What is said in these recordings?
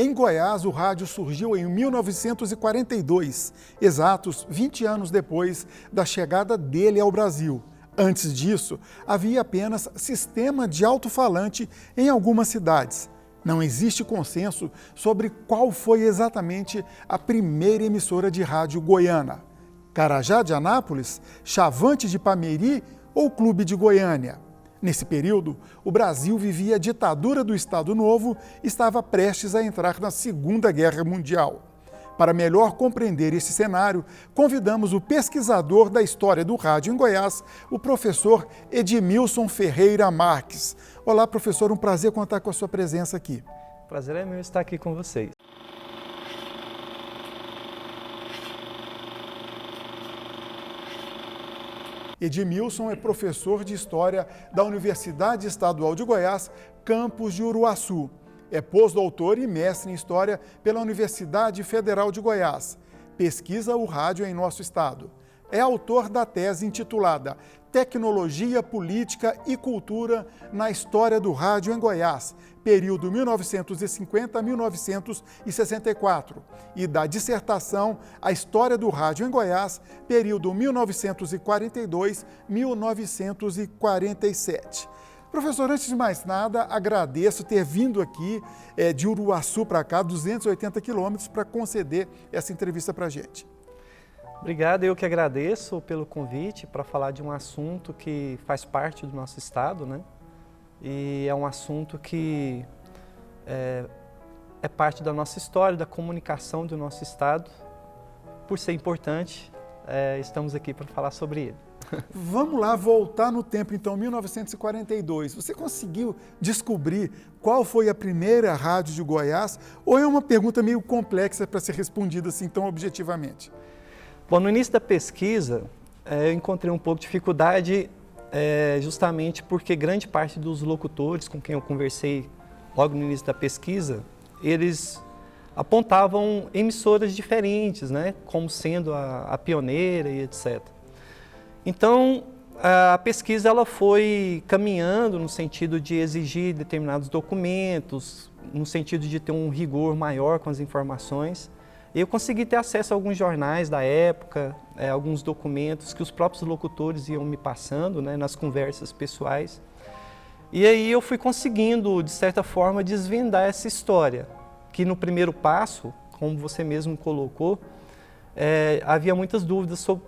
Em Goiás, o rádio surgiu em 1942, exatos 20 anos depois da chegada dele ao Brasil. Antes disso, havia apenas sistema de alto-falante em algumas cidades. Não existe consenso sobre qual foi exatamente a primeira emissora de rádio goiana. Carajá de Anápolis, Chavante de Pameri ou Clube de Goiânia? Nesse período, o Brasil vivia a ditadura do Estado Novo e estava prestes a entrar na Segunda Guerra Mundial. Para melhor compreender esse cenário, convidamos o pesquisador da história do rádio em Goiás, o professor Edmilson Ferreira Marques. Olá, professor, um prazer contar com a sua presença aqui. Prazer é meu estar aqui com vocês. Edmilson é professor de História da Universidade Estadual de Goiás, campus de Uruaçu. É pós-doutor e mestre em História pela Universidade Federal de Goiás. Pesquisa o rádio em nosso estado. É autor da tese intitulada Tecnologia, Política e Cultura na História do Rádio em Goiás, período 1950-1964, e da dissertação A História do Rádio em Goiás, período 1942-1947. Professor, antes de mais nada, agradeço ter vindo aqui de Uruaçu para cá, 280 quilômetros, para conceder essa entrevista para a gente. Obrigado, eu que agradeço pelo convite para falar de um assunto que faz parte do nosso estado, né? E é um assunto que é parte da nossa história, da comunicação do nosso estado. Por ser importante, estamos aqui para falar sobre ele. Vamos lá, voltar no tempo, então, 1942. Você conseguiu descobrir qual foi a primeira rádio de Goiás? Ou é uma pergunta meio complexa para ser respondida assim tão objetivamente? Bom, no início da pesquisa, eu encontrei um pouco de dificuldade justamente porque grande parte dos locutores com quem eu conversei logo no início da pesquisa, eles apontavam emissoras diferentes, né, como sendo a pioneira e etc. Então, a pesquisa ela foi caminhando no sentido de exigir determinados documentos, no sentido de ter um rigor maior com as informações. Eu consegui ter acesso a alguns jornais da época, alguns documentos que os próprios locutores iam me passando, né, nas conversas pessoais. E aí eu fui conseguindo, de certa forma, desvendar essa história, que no primeiro passo, como você mesmo colocou, havia muitas dúvidas sobre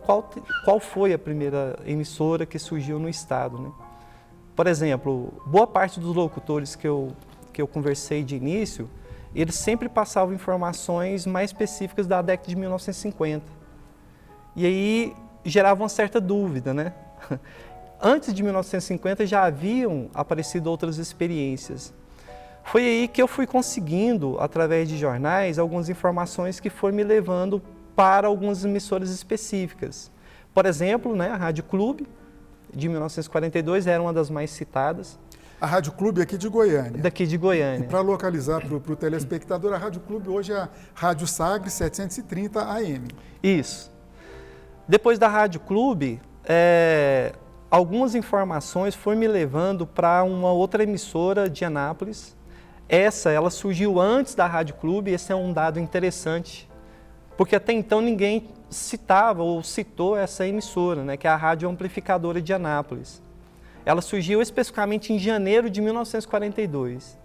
qual foi a primeira emissora que surgiu no estado, né? Por exemplo, boa parte dos locutores que eu conversei de início, eles sempre passavam informações mais específicas da década de 1950. E aí gerava uma certa dúvida, né? Antes de 1950 já haviam aparecido outras experiências. Foi aí que eu fui conseguindo, através de jornais, algumas informações que foram me levando para algumas emissoras específicas. Por exemplo, né, a Rádio Clube, de 1942, era uma das mais citadas. A Rádio Clube aqui de Goiânia. Daqui de Goiânia. E para localizar para o telespectador, a Rádio Clube hoje é a Rádio Sagres 730 AM. Isso. Depois da Rádio Clube, algumas informações foram me levando para uma outra emissora de Anápolis. Ela surgiu antes da Rádio Clube, esse é um dado interessante, porque até então ninguém citava ou citou essa emissora, né, que é a Rádio Amplificadora de Anápolis. Ela surgiu especificamente em janeiro de 1942.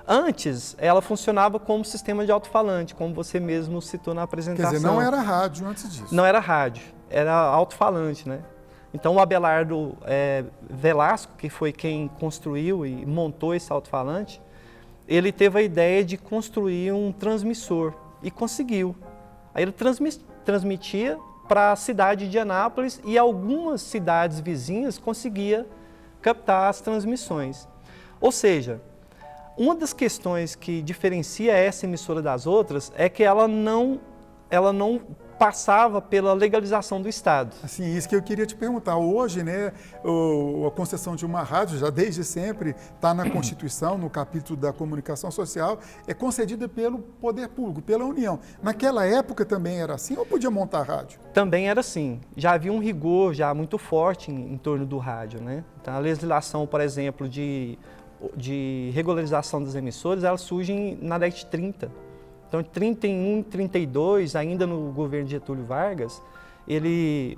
Antes, ela funcionava como sistema de alto-falante, como você mesmo citou na apresentação. Quer dizer, não era rádio antes disso. Não era rádio, era alto-falante, né? Então, o Abelardo Velasco, que foi quem construiu e montou esse alto-falante, ele teve a ideia de construir um transmissor e conseguiu. Aí ele transmitia para a cidade de Anápolis e algumas cidades vizinhas conseguia captar as transmissões. Ou seja, uma das questões que diferencia essa emissora das outras é que ela não passava pela legalização do Estado. Assim, isso que eu queria te perguntar. Hoje, né, a concessão de uma rádio, já desde sempre, está na Constituição, no capítulo da comunicação social, é concedida pelo poder público, pela União. Naquela época também era assim ou podia montar rádio? Também era assim. Já havia um rigor já muito forte em torno do rádio, né? Então, a legislação, por exemplo, de de regularização das emissoras, elas surgem na década de 30. Então, em 31, 32, ainda no governo de Getúlio Vargas, ele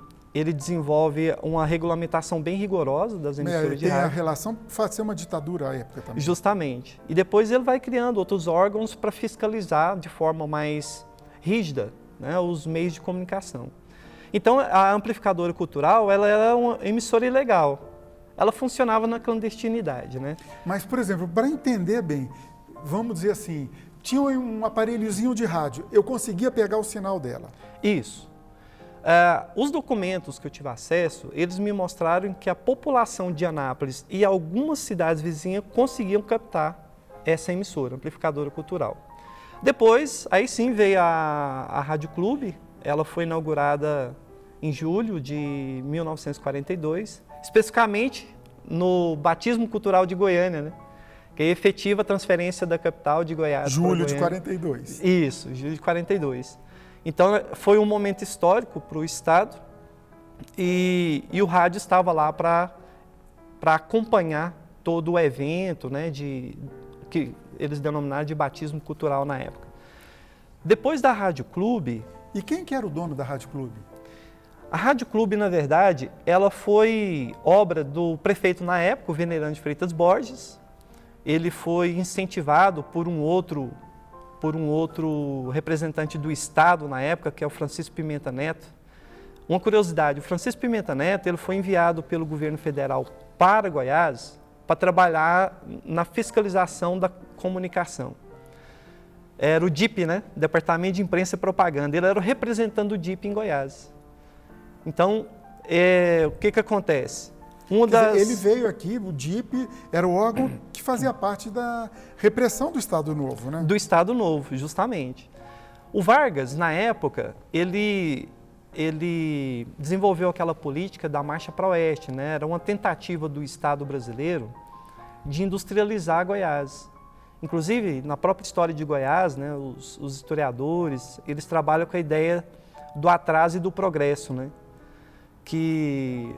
desenvolve uma regulamentação bem rigorosa das emissoras de rádio. Tem a relação, pode ser uma ditadura à época também. Justamente. E depois ele vai criando outros órgãos para fiscalizar de forma mais rígida, né, os meios de comunicação. Então, a amplificadora cultural, ela era uma emissora ilegal. Ela funcionava na clandestinidade, né? Mas, por exemplo, para entender bem, vamos dizer assim, tinha um aparelhozinho de rádio, eu conseguia pegar o sinal dela. Isso. Os documentos que eu tive acesso, eles me mostraram que a população de Anápolis e algumas cidades vizinhas conseguiam captar essa emissora, amplificadora cultural. Depois, aí sim veio a Rádio Clube, ela foi inaugurada em julho de 1942, especificamente no Batismo Cultural de Goiânia, né? Que é a efetiva transferência da capital de Goiás. Julho de 42. Isso, julho de 42. Então, foi um momento histórico para o Estado e o rádio estava lá para acompanhar todo o evento, né, que eles denominaram de batismo cultural na época. Depois da Rádio Clube... E quem que era o dono da Rádio Clube? A Rádio Clube, na verdade, ela foi obra do prefeito na época, o Venerando de Freitas Borges. Ele foi incentivado por um outro representante do Estado na época, que é o Francisco Pimenta Neto. Uma curiosidade, o Francisco Pimenta Neto ele foi enviado pelo governo federal para Goiás para trabalhar na fiscalização da comunicação. Era o DIP, né? Departamento de Imprensa e Propaganda. Ele era o representante do DIP em Goiás. Então, o que acontece? Ele veio aqui, o DIP era o órgão que fazia parte da repressão do Estado Novo, né? Do Estado Novo, justamente. O Vargas, na época, ele desenvolveu aquela política da Marcha para o Oeste, né? Era uma tentativa do Estado brasileiro de industrializar Goiás. Inclusive, na própria história de Goiás, né, os historiadores, eles trabalham com a ideia do atraso e do progresso, né? Que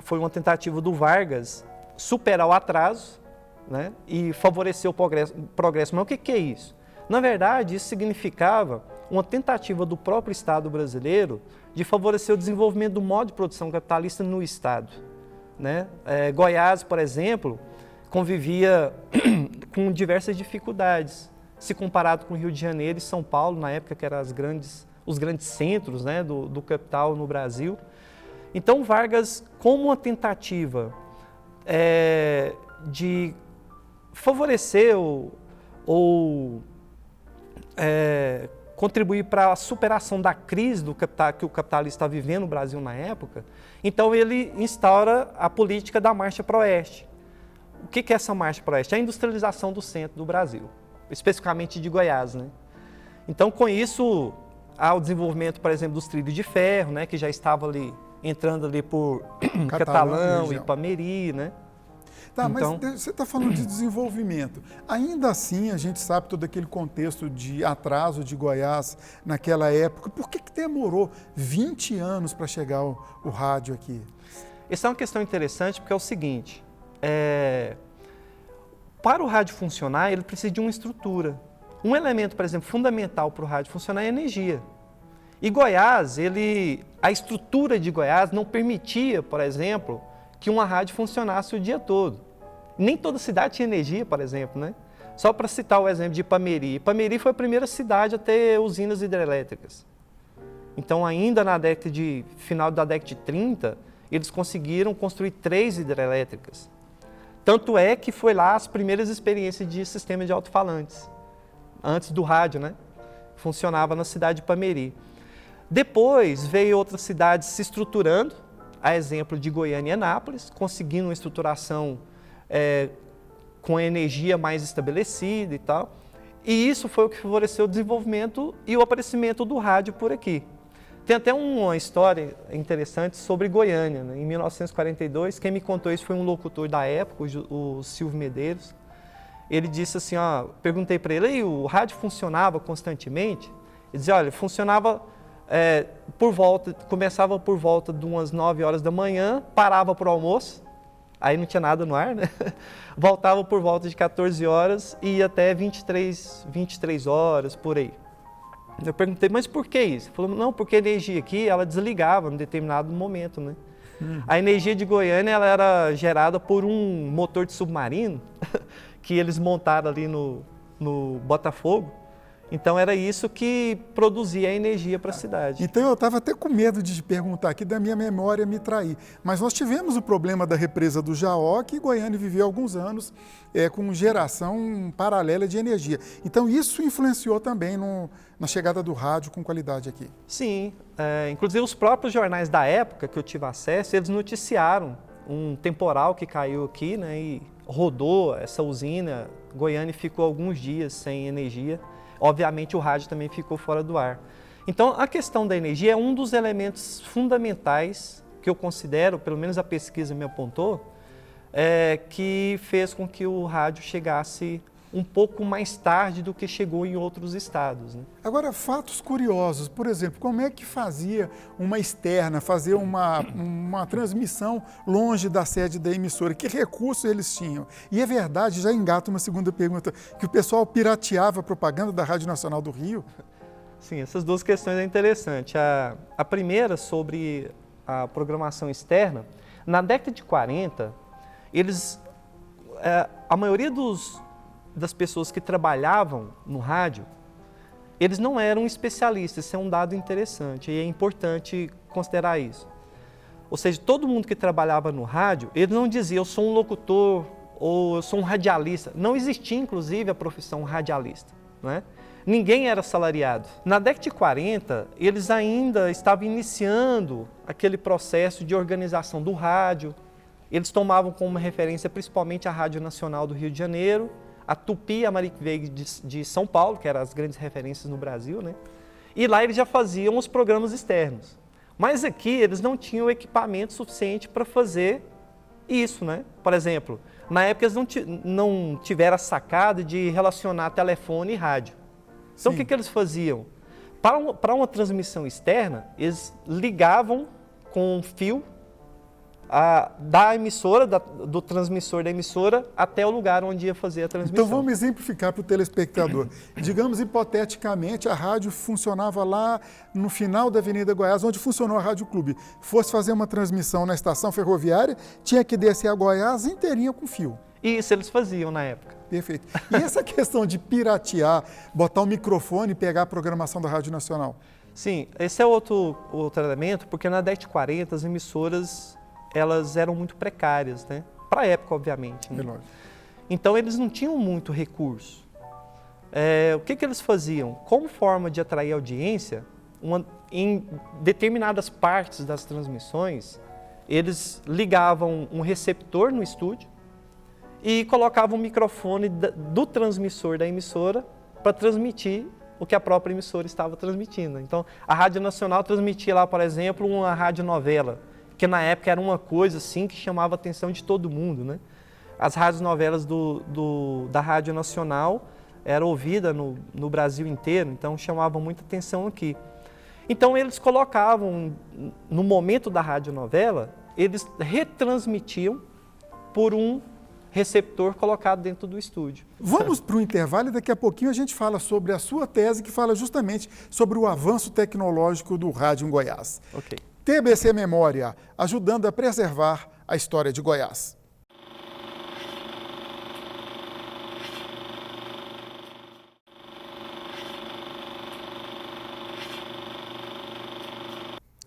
foi uma tentativa do Vargas superar o atraso, né, e favorecer o progresso. Mas o que é isso? Na verdade, isso significava uma tentativa do próprio Estado brasileiro de favorecer o desenvolvimento do modo de produção capitalista no Estado, né? Goiás, por exemplo, convivia com diversas dificuldades, se comparado com o Rio de Janeiro e São Paulo, na época que eram os grandes centros, né, do capital no Brasil. Então, Vargas, como uma tentativa de favorecer ou contribuir para a superação da crise que o capitalismo está vivendo no Brasil na época, então ele instaura a política da Marcha para o Oeste. O que é essa Marcha para o Oeste? É a industrialização do centro do Brasil, especificamente de Goiás, né? Então, com isso, há o desenvolvimento, por exemplo, dos trilhos de ferro, né, que já estava ali entrando ali por Catalão e Ipameri, né? Tá, então, mas você está falando de desenvolvimento. Ainda assim, a gente sabe todo aquele contexto de atraso de Goiás naquela época. Por que demorou 20 anos para chegar o rádio aqui? Essa é uma questão interessante porque é o seguinte, para o rádio funcionar, ele precisa de uma estrutura. Um elemento, por exemplo, fundamental para o rádio funcionar é a energia. E Goiás, a estrutura de Goiás não permitia, por exemplo, que uma rádio funcionasse o dia todo. Nem toda cidade tinha energia, por exemplo, né? Só para citar o exemplo de Ipameri. Ipameri foi a primeira cidade a ter usinas hidrelétricas. Então, ainda final da década de 30, eles conseguiram construir 3 hidrelétricas. Tanto é que foi lá as primeiras experiências de sistema de alto-falantes, antes do rádio, né? Funcionava na cidade de Ipameri. Depois veio outras cidades se estruturando, a exemplo de Goiânia e Anápolis, conseguindo uma estruturação com energia mais estabelecida e tal. E isso foi o que favoreceu o desenvolvimento e o aparecimento do rádio por aqui. Tem até uma história interessante sobre Goiânia, né? Em 1942, quem me contou isso foi um locutor da época, o Silvio Medeiros. Ele disse assim, perguntei para ele, o rádio funcionava constantemente? Ele dizia, olha, funcionava começava por volta de umas 9 horas da manhã, parava para o almoço, aí não tinha nada no ar, né? Voltava por volta de 14 horas e ia até 23 horas, por aí. Eu perguntei, mas por que isso? Ele falou, não, porque a energia aqui, ela desligava em determinado momento, né? A energia de Goiânia, ela era gerada por um motor de submarino que eles montaram ali no Botafogo. Então era isso que produzia a energia para a cidade. Então eu estava até com medo de te perguntar aqui, da minha memória me trair. Mas nós tivemos o problema da represa do Jaó, que Goiânia viveu alguns anos com geração paralela de energia. Então isso influenciou também na chegada do rádio com qualidade aqui. Sim, inclusive os próprios jornais da época que eu tive acesso, eles noticiaram um temporal que caiu aqui, né, e rodou essa usina. Goiânia ficou alguns dias sem energia. Obviamente o rádio também ficou fora do ar. Então a questão da energia é um dos elementos fundamentais que eu considero, pelo menos a pesquisa me apontou, que fez com que o rádio chegasse um pouco mais tarde do que chegou em outros estados, né? Agora, fatos curiosos, por exemplo, como é que fazia uma externa, fazer uma transmissão longe da sede da emissora? Que recursos eles tinham? E é verdade, já engata uma segunda pergunta, que o pessoal pirateava a propaganda da Rádio Nacional do Rio? Sim, essas duas questões é interessante. A primeira, sobre a programação externa, na década de 40, a maioria das pessoas que trabalhavam no rádio, eles não eram especialistas, isso é um dado interessante e é importante considerar isso. Ou seja, todo mundo que trabalhava no rádio, ele não dizia eu sou um locutor ou eu sou um radialista. Não existia, inclusive, a profissão radialista, né? Ninguém era salariado. Na década de 40, eles ainda estavam iniciando aquele processo de organização do rádio. Eles tomavam como referência principalmente a Rádio Nacional do Rio de Janeiro, a Tupi e a Mariquinha de São Paulo, que eram as grandes referências no Brasil, né? E lá eles já faziam os programas externos. Mas aqui eles não tinham equipamento suficiente para fazer isso, né? Por exemplo, na época eles não tiveram a sacada de relacionar telefone e rádio. Então o que eles faziam? Para uma transmissão externa, eles ligavam com um fio da emissora, do transmissor da emissora, até o lugar onde ia fazer a transmissão. Então vamos exemplificar para o telespectador. Digamos, hipoteticamente, a rádio funcionava lá no final da Avenida Goiás, onde funcionou a Rádio Clube. Fosse fazer uma transmissão na estação ferroviária, tinha que descer a Goiás inteirinha com fio. Isso eles faziam na época. Perfeito. E essa questão de piratear, botar o microfone e pegar a programação da Rádio Nacional? Sim, esse é outro elemento, porque na década de 40 as emissoras elas eram muito precárias, né? Para a época, obviamente, né? Então eles não tinham muito recurso. O que eles faziam? Como forma de atrair audiência, em determinadas partes das transmissões, eles ligavam um receptor no estúdio e colocavam o microfone do transmissor da emissora para transmitir o que a própria emissora estava transmitindo. Então, a Rádio Nacional transmitia lá, por exemplo, uma radionovela, que na época era uma coisa assim que chamava a atenção de todo mundo, né? As radionovelas da Rádio Nacional eram ouvidas no Brasil inteiro, então chamavam muita atenção aqui. Então eles colocavam, no momento da radionovela, eles retransmitiam por um receptor colocado dentro do estúdio. Vamos para o intervalo e daqui a pouquinho a gente fala sobre a sua tese, que fala justamente sobre o avanço tecnológico do rádio em Goiás. Ok. TBC Memória, ajudando a preservar a história de Goiás.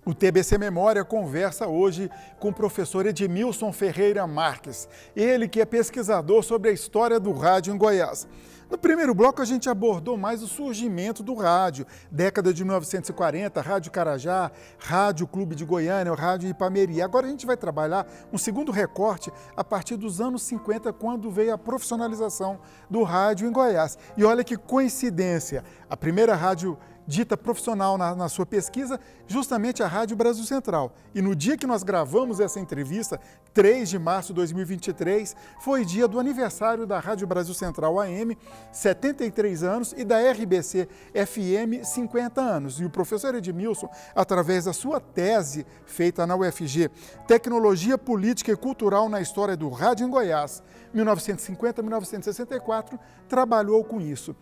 O TBC Memória conversa hoje com o professor Edmilson Ferreira Marques, ele que é pesquisador sobre a história do rádio em Goiás. No primeiro bloco, a gente abordou mais o surgimento do rádio, década de 1940, Rádio Carajá, Rádio Clube de Goiânia, Rádio Ipameri. Agora a gente vai trabalhar um segundo recorte a partir dos anos 50, quando veio a profissionalização do rádio em Goiás. E olha que coincidência, a primeira rádio dita profissional na sua pesquisa, justamente a Rádio Brasil Central. E no dia que nós gravamos essa entrevista, 3 de março de 2023, foi dia do aniversário da Rádio Brasil Central AM, 73 anos, e da RBC FM, 50 anos. E o professor Edmilson, através da sua tese feita na UFG, Tecnologia, Política e Cultural na História do Rádio em Goiás, 1950-1964, trabalhou com isso.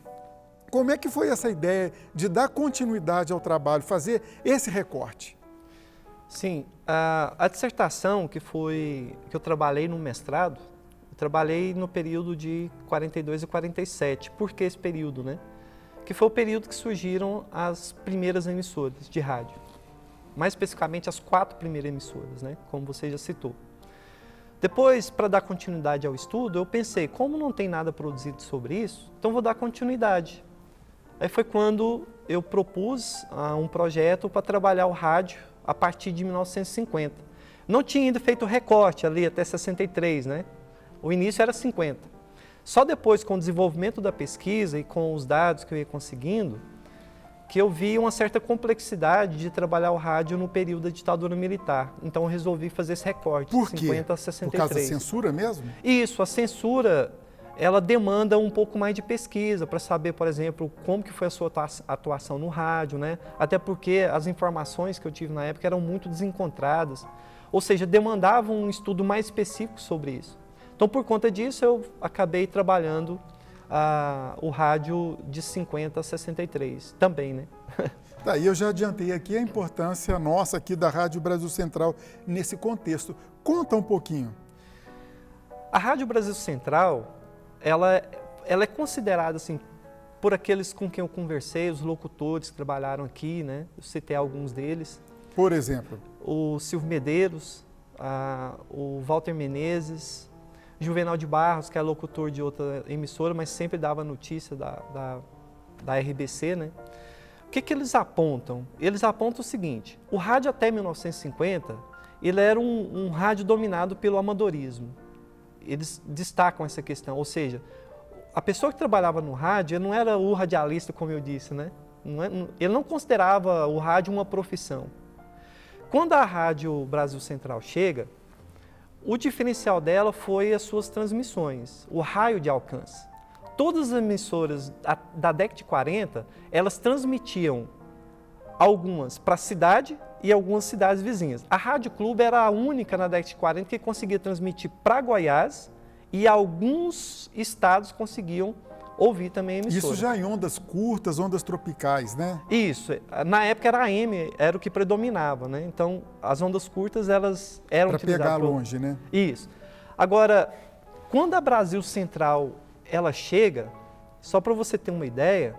Como é que foi essa ideia de dar continuidade ao trabalho, fazer esse recorte? Sim, a dissertação que eu trabalhei no mestrado, eu trabalhei no período de 42 e 47. Por que esse período, né? Que foi o período que surgiram as primeiras emissoras de rádio. Mais especificamente, as 4 primeiras emissoras, né? Como você já citou. Depois, para dar continuidade ao estudo, eu pensei, como não tem nada produzido sobre isso, então vou dar continuidade. Aí foi quando eu propus um projeto para trabalhar o rádio a partir de 1950. Não tinha ainda feito recorte ali até 63, né? O início era 50. Só depois, com o desenvolvimento da pesquisa e com os dados que eu ia conseguindo, que eu vi uma certa complexidade de trabalhar o rádio no período da ditadura militar. Então eu resolvi fazer esse recorte, de 50 a 63. Por causa da censura mesmo? Isso, a censura, ela demanda um pouco mais de pesquisa para saber, por exemplo, como que foi a sua atuação no rádio, né? Até porque as informações que eu tive na época eram muito desencontradas, ou seja, demandavam um estudo mais específico sobre isso. Então, por conta disso, eu acabei trabalhando o rádio de 50 a 63 também, né? Tá, e eu já adiantei aqui a importância nossa aqui da Rádio Brasil Central nesse contexto. Conta um pouquinho. A Rádio Brasil Central, ela é considerada, assim, por aqueles com quem eu conversei, os locutores que trabalharam aqui, né? Eu citei alguns deles. Por exemplo? O Silvio Medeiros, o Walter Menezes, Juvenal de Barros, que é locutor de outra emissora, mas sempre dava notícia da RBC, né? O que eles apontam? Eles apontam o seguinte, o rádio até 1950, ele era um rádio dominado pelo amadorismo. Eles destacam essa questão, ou seja, a pessoa que trabalhava no rádio não era o radialista, como eu disse, né? Ele não considerava o rádio uma profissão. Quando a Rádio Brasil Central chega, o diferencial dela foi as suas transmissões, o raio de alcance. Todas as emissoras da década de 40, elas transmitiam algumas para a cidade e algumas cidades vizinhas. A Rádio Clube era a única na década de 40 que conseguia transmitir para Goiás e alguns estados conseguiam ouvir também a emissora. Isso já em ondas curtas, ondas tropicais, né? Isso. Na época era a AM, era o que predominava, né? Então, as ondas curtas, elas eram utilizadas para pegar longe, né? Isso. Agora, quando a Brasil Central, ela chega, só para você ter uma ideia,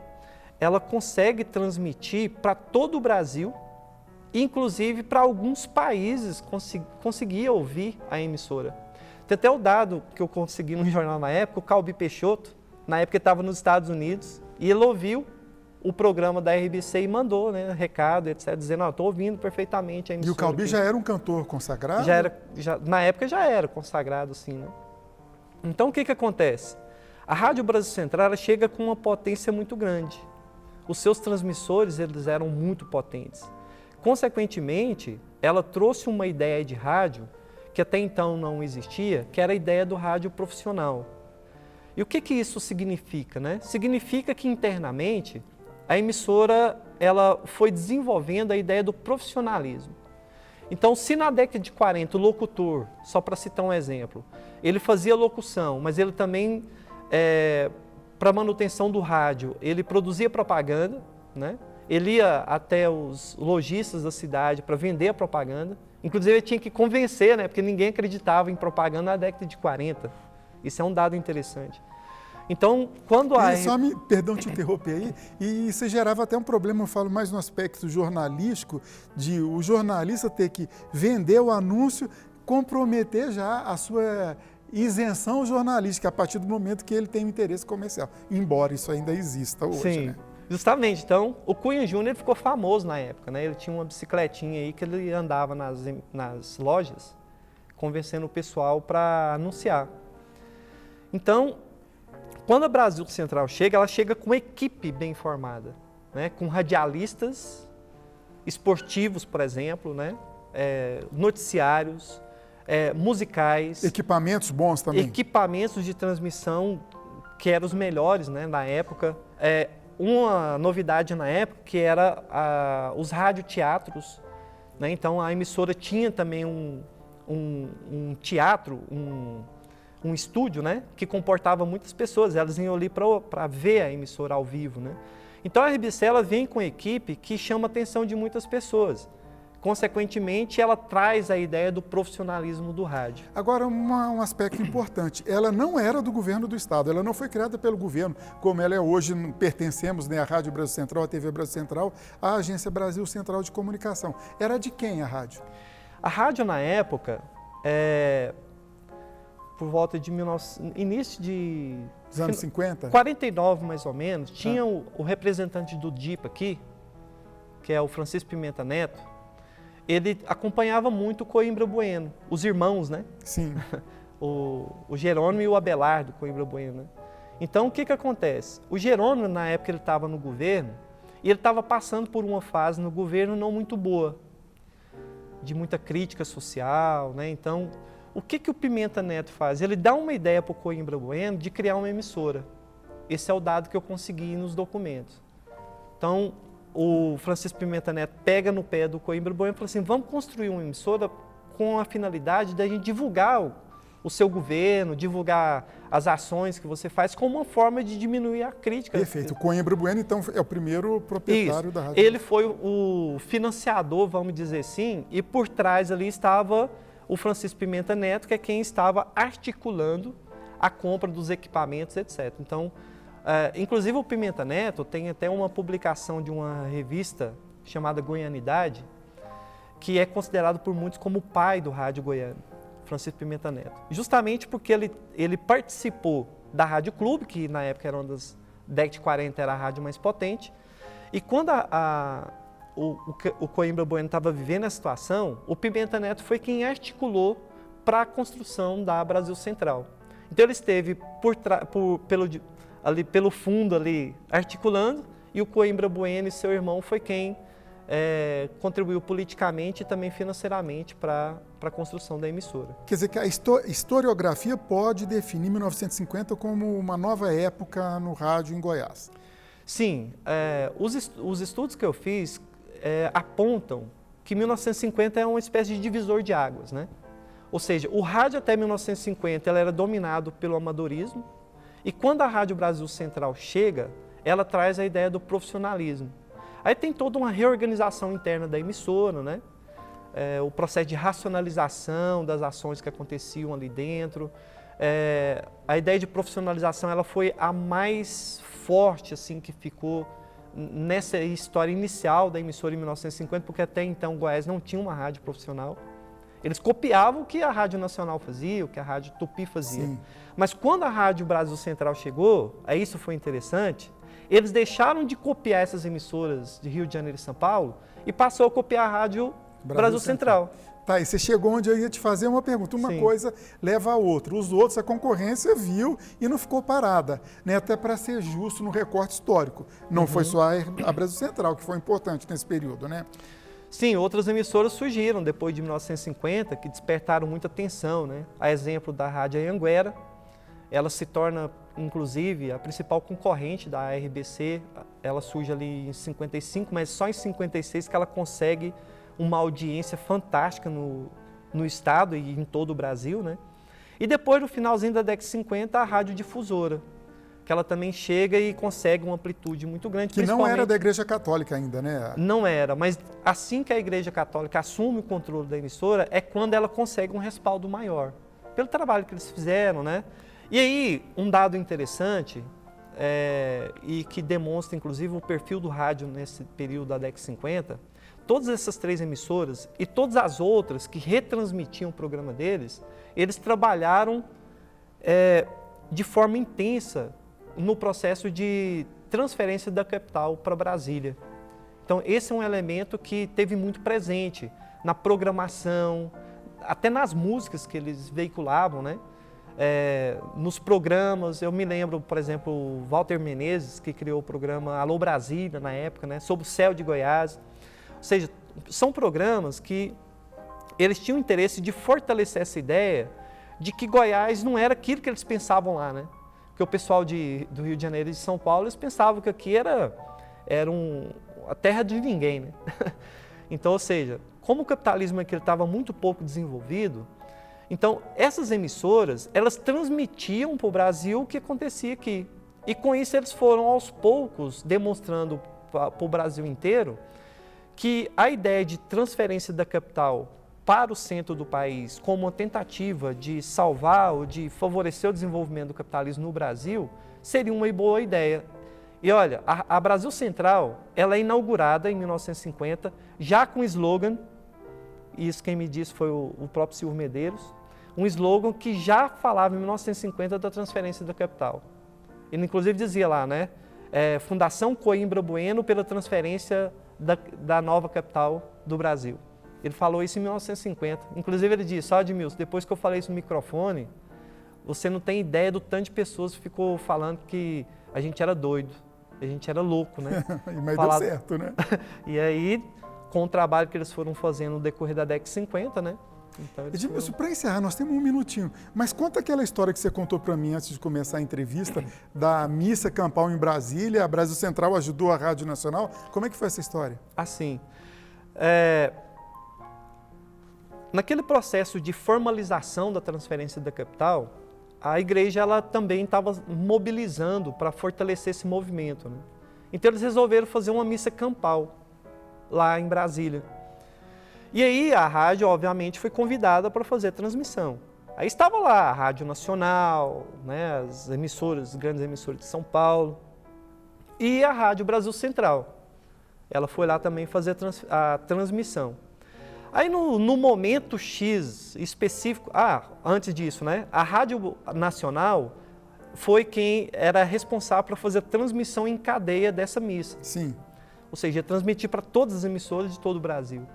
ela consegue transmitir para todo o Brasil, inclusive para alguns países conseguia ouvir a emissora. Tem até o dado que eu consegui no jornal na época, o Calbi Peixoto, na época ele estava nos Estados Unidos, e ele ouviu o programa da RBC e mandou, né, recado, etc., dizendo, estou ouvindo perfeitamente a emissora. E o Calbi já era um cantor consagrado? Na época já era consagrado, sim, né? Então, o que acontece? A Rádio Brasil Central ela chega com uma potência muito grande. Os seus transmissores, eles eram muito potentes. Consequentemente, ela trouxe uma ideia de rádio que até então não existia, que era a ideia do rádio profissional. E o que isso significa, né? Significa que internamente a emissora ela foi desenvolvendo a ideia do profissionalismo. Então, se na década de 40 o locutor, só para citar um exemplo, ele fazia locução, mas ele também, para manutenção do rádio, ele produzia propaganda, né? Ele ia até os lojistas da cidade para vender a propaganda. Inclusive, ele tinha que convencer, né? Porque ninguém acreditava em propaganda na década de 40. Isso é um dado interessante. Então, quando perdão te interromper aí, e isso gerava até um problema, eu falo mais no aspecto jornalístico, de o jornalista ter que vender o anúncio, comprometer já a sua isenção jornalística a partir do momento que ele tem um interesse comercial, embora isso ainda exista hoje. Sim, né? Justamente. Então, o Cunha Júnior ficou famoso na época, né? Ele tinha uma bicicletinha aí que ele andava nas lojas, convencendo o pessoal para anunciar. Então, quando a Brasil Central chega, ela chega com uma equipe bem formada, né, com radialistas esportivos, por exemplo, né, noticiários, musicais. Equipamentos bons também. Equipamentos de transmissão que eram os melhores, né, na época. Uma novidade na época que era os radioteatros, né? Então a emissora tinha também um teatro, um estúdio, né, que comportava muitas pessoas. Elas iam ali para ver a emissora ao vivo, né? Então a RBC ela vem com equipe que chama a atenção de muitas pessoas. Consequentemente, ela traz a ideia do profissionalismo do rádio. Agora, um aspecto importante, ela não era do governo do Estado, ela não foi criada pelo governo, como ela é hoje, pertencemos, né, à Rádio Brasil Central, à TV Brasil Central, à Agência Brasil Central de Comunicação. Era de quem a rádio? A rádio, na época, por volta de início de... Os anos 50? 49, mais ou menos, tinha o representante do DIPA aqui, que é o Francisco Pimenta Neto. Ele acompanhava muito o Coimbra Bueno, os irmãos, né? Sim. o Jerônimo e o Abelardo Coimbra Bueno, né? Então, o que acontece? O Jerônimo, na época, ele estava no governo e ele estava passando por uma fase no governo não muito boa, de muita crítica social, né? Então, o que o Pimenta Neto faz? Ele dá uma ideia para o Coimbra Bueno de criar uma emissora. Esse é o dado que eu consegui nos documentos. Então, o Francisco Pimenta Neto pega no pé do Coimbra Bueno e fala assim, vamos construir uma emissora com a finalidade de a gente divulgar o seu governo, divulgar as ações que você faz como uma forma de diminuir a crítica. Perfeito. O Coimbra Bueno, então, é o primeiro proprietário da rádio. Ele foi o financiador, vamos dizer assim, e por trás ali estava o Francisco Pimenta Neto, que é quem estava articulando a compra dos equipamentos, etc. Então, inclusive o Pimenta Neto tem até uma publicação de uma revista chamada Goianidade, que é considerado por muitos como o pai do rádio goiano, Francisco Pimenta Neto. Justamente porque ele participou da Rádio Clube, que na época era uma das décadas de 40, era a rádio mais potente, e quando o Coimbra Bueno estava vivendo a situação, o Pimenta Neto foi quem articulou para a construção da Brasil Central. Então ele esteve pelo fundo ali articulando, e o Coimbra Bueno e seu irmão foi quem contribuiu politicamente e também financeiramente para a construção da emissora. Quer dizer que a historiografia pode definir 1950 como uma nova época no rádio em Goiás. Sim, os estudos que eu fiz apontam que 1950 é uma espécie de divisor de águas, né? Ou seja, o rádio até 1950 ela era dominado pelo amadorismo, e quando a Rádio Brasil Central chega, ela traz a ideia do profissionalismo. Aí tem toda uma reorganização interna da emissora, né? O processo de racionalização das ações que aconteciam ali dentro. A ideia de profissionalização ela foi a mais forte assim, que ficou nessa história inicial da emissora em 1950, porque até então Goiás não tinha uma rádio profissional. Eles copiavam o que a Rádio Nacional fazia, o que a Rádio Tupi fazia. Sim. Mas quando a Rádio Brasil Central chegou, aí isso foi interessante, eles deixaram de copiar essas emissoras de Rio de Janeiro e São Paulo e passou a copiar a Rádio Brasil Central. Tá, e você chegou onde eu ia te fazer uma pergunta. Uma coisa leva a outra. Os outros, a concorrência viu e não ficou parada, né? Até para ser justo no recorte histórico. Não foi só a Brasil Central que foi importante nesse período, né? Sim, outras emissoras surgiram depois de 1950 que despertaram muita atenção, né? A exemplo da Rádio Anhanguera, ela se torna, inclusive, a principal concorrente da RBC. Ela surge ali em 55, mas só em 56 que ela consegue uma audiência fantástica no estado e em todo o Brasil, né? E depois, no finalzinho da década de 50, a Rádio Difusora, que ela também chega e consegue uma amplitude muito grande. Que não era da Igreja Católica ainda, né? Não era, mas assim que a Igreja Católica assume o controle da emissora, é quando ela consegue um respaldo maior, pelo trabalho que eles fizeram, né? E aí, um dado interessante, e que demonstra, inclusive, o perfil do rádio nesse período da década de 50, todas essas três emissoras e todas as outras que retransmitiam o programa deles, eles trabalharam de forma intensa no processo de transferência da capital para Brasília. Então, esse é um elemento que teve muito presente na programação, até nas músicas que eles veiculavam, né? nos programas. Eu me lembro, por exemplo, o Walter Menezes, que criou o programa Alô Brasília na época, né, sobre o céu de Goiás. Ou seja, são programas que eles tinham interesse de fortalecer essa ideia de que Goiás não era aquilo que eles pensavam lá, né? Porque o pessoal do Rio de Janeiro e de São Paulo, eles pensavam que aqui era a terra de ninguém, né? Então, ou seja, como o capitalismo aqui estava muito pouco desenvolvido, então essas emissoras, elas transmitiam para o Brasil o que acontecia aqui. E com isso eles foram aos poucos demonstrando para o Brasil inteiro que a ideia de transferência da capital para o centro do país como uma tentativa de salvar ou de favorecer o desenvolvimento do capitalismo no Brasil seria uma boa ideia. E olha, a Brasil Central, ela é inaugurada em 1950, já com o slogan, e isso quem me disse foi o próprio Silvio Medeiros, um slogan que já falava em 1950 da transferência da capital. Ele inclusive dizia lá, né, Fundação Coimbra Bueno pela transferência da nova capital do Brasil. Ele falou isso em 1950. Inclusive ele disse, Admilson, depois que eu falei isso no microfone, você não tem ideia do tanto de pessoas que ficou falando que a gente era doido, a gente era louco, né? Mas deu certo, né? E aí, com o trabalho que eles foram fazendo no decorrer da década de 50, né? Então, Edmilson, para encerrar, nós temos um minutinho, mas conta aquela história que você contou para mim antes de começar a entrevista, da missa campal em Brasília, a Brasil Central ajudou a Rádio Nacional. Como é que foi essa história? Assim, naquele processo de formalização da transferência da capital, a igreja ela também estava mobilizando para fortalecer esse movimento, né? Então eles resolveram fazer uma missa campal lá em Brasília. E aí a rádio, obviamente, foi convidada para fazer a transmissão. Aí estava lá a Rádio Nacional, né, as grandes emissoras de São Paulo e a Rádio Brasil Central. Ela foi lá também fazer a transmissão. Aí no momento X específico, antes disso, né, a Rádio Nacional foi quem era responsável para fazer a transmissão em cadeia dessa missa. Sim. Ou seja, transmitir para todas as emissoras de todo o Brasil.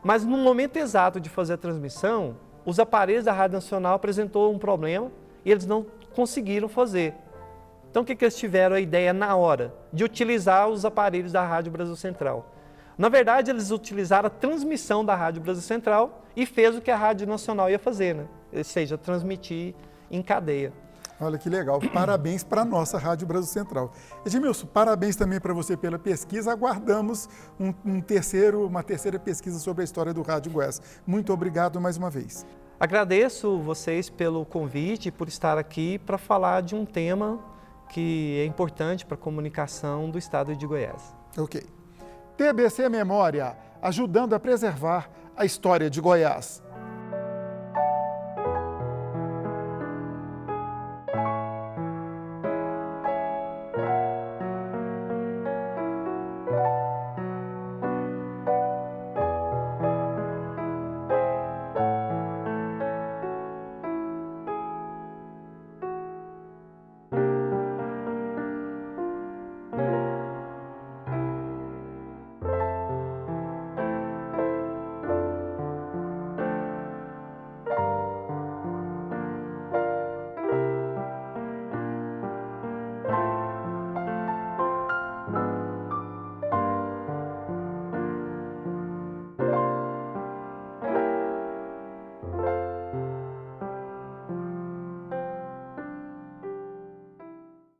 Mas no momento exato de fazer a transmissão, os aparelhos da Rádio Nacional apresentou um problema e eles não conseguiram fazer. Então o que eles tiveram a ideia na hora? De utilizar os aparelhos da Rádio Brasil Central. Na verdade, eles utilizaram a transmissão da Rádio Brasil Central e fez o que a Rádio Nacional ia fazer, né? Ou seja, transmitir em cadeia. Olha que legal, parabéns para a nossa Rádio Brasil Central. Edmilson, parabéns também para você pela pesquisa, aguardamos uma terceira pesquisa sobre a história do Rádio Goiás. Muito obrigado mais uma vez. Agradeço vocês pelo convite, por estar aqui para falar de um tema que é importante para a comunicação do estado de Goiás. Ok. TBC Memória, ajudando a preservar a história de Goiás.